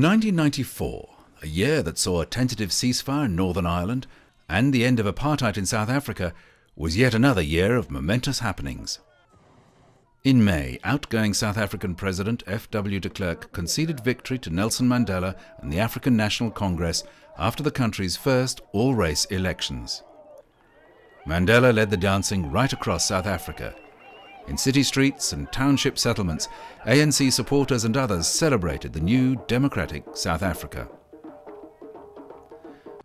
1994, a year that saw a tentative ceasefire in Northern Ireland and the end of apartheid in South Africa, was yet another year of momentous happenings. In May, outgoing South African President F.W. de Klerk conceded victory to Nelson Mandela and the African National Congress after the country's first all-race elections. Mandela led the dancing right across South Africa. In city streets and township settlements, ANC supporters and others celebrated the new democratic South Africa.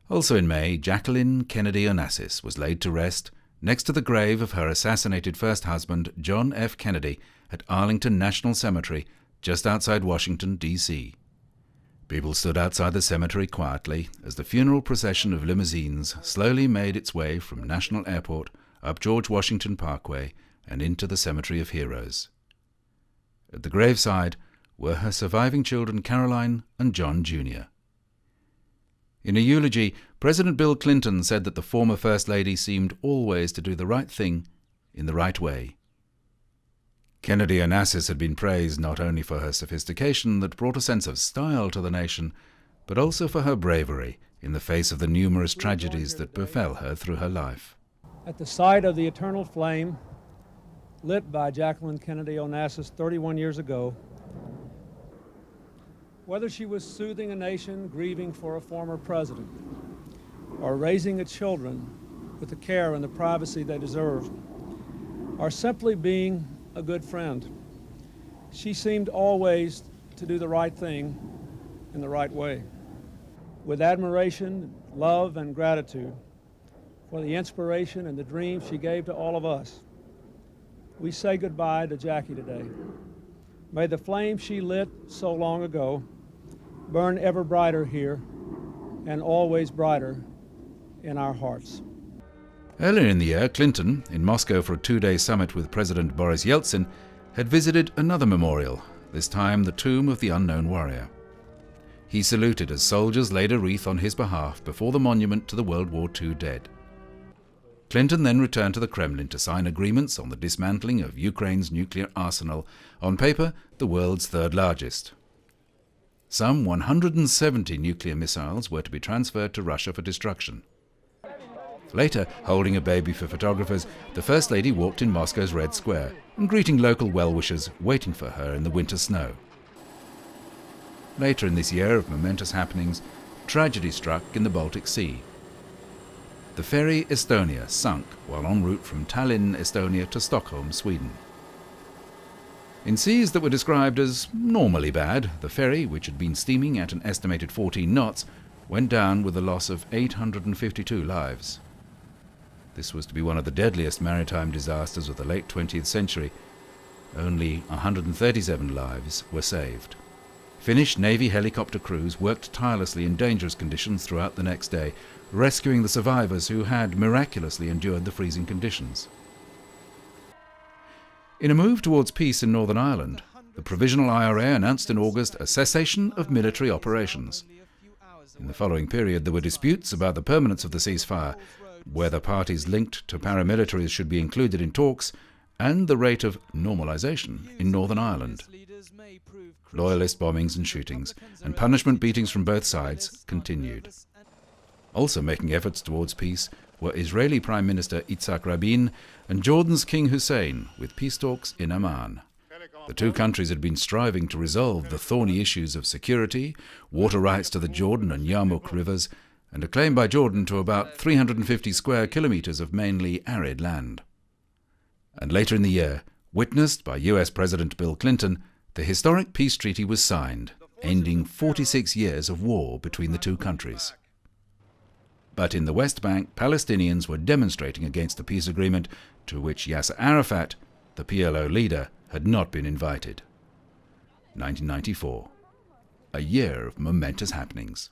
Also in May, Jacqueline Kennedy Onassis was laid to rest next to the grave of her assassinated first husband, John F. Kennedy, at Arlington National Cemetery, just outside Washington, D.C. People stood outside the cemetery quietly as the funeral procession of limousines slowly made its way from National Airport up George Washington Parkway and into the Cemetery of Heroes. At the graveside were her surviving children Caroline and John Jr. In a eulogy, President Bill Clinton said that the former First Lady seemed always to do the right thing in the right way. Kennedy Onassis had been praised not only for her sophistication that brought a sense of style to the nation, but also for her bravery in the face of the numerous tragedies that befell her through her life. At the site of the eternal flame lit by Jacqueline Kennedy Onassis 31 years ago, whether she was soothing a nation grieving for a former president or raising its children with the care and the privacy they deserve, or simply being a good friend, she seemed always to do the right thing in the right way. With admiration, love, and gratitude for the inspiration and the dreams she gave to all of us, we say goodbye to Jackie today. May the flame she lit so long ago burn ever brighter here and always brighter in our hearts. Earlier in the year, Clinton, in Moscow for a two-day summit with President Boris Yeltsin, had visited another memorial, this time the tomb of the unknown warrior. He saluted as soldiers laid a wreath on his behalf before the monument to the World War II dead. Clinton then returned to the Kremlin to sign agreements on the dismantling of Ukraine's nuclear arsenal, on paper the world's third largest. Some 170 nuclear missiles were to be transferred to Russia for destruction. Later, holding a baby for photographers, the First Lady walked in Moscow's Red Square and greeting local well-wishers waiting for her in the winter snow. Later in this year of momentous happenings, tragedy struck in the Baltic Sea. The ferry Estonia sunk while en route from Tallinn, Estonia to Stockholm, Sweden. In seas that were described as normally bad, the ferry, which had been steaming at an estimated 14 knots, went down with the loss of 852 lives. This was to be one of the deadliest maritime disasters of the late 20th century. Only 137 lives were saved. Finnish Navy helicopter crews worked tirelessly in dangerous conditions throughout the next day, rescuing the survivors who had miraculously endured the freezing conditions. In a move towards peace in Northern Ireland, the Provisional IRA announced in August a cessation of military operations. In the following period, there were disputes about the permanence of the ceasefire, whether parties linked to paramilitaries should be included in talks, and the rate of normalisation in Northern Ireland. Loyalist bombings and shootings, and punishment beatings from both sides continued. Also making efforts towards peace were Israeli Prime Minister Yitzhak Rabin and Jordan's King Hussein, with peace talks in Amman. The two countries had been striving to resolve the thorny issues of security, water rights to the Jordan and Yarmouk rivers, and a claim by Jordan to about 350 square kilometers of mainly arid land. And later in the year, witnessed by US President Bill Clinton, the historic peace treaty was signed, ending 46 years of war between the two countries. But in the West Bank, Palestinians were demonstrating against the peace agreement to which Yasser Arafat, the PLO leader, had not been invited. 1994. A year of momentous happenings.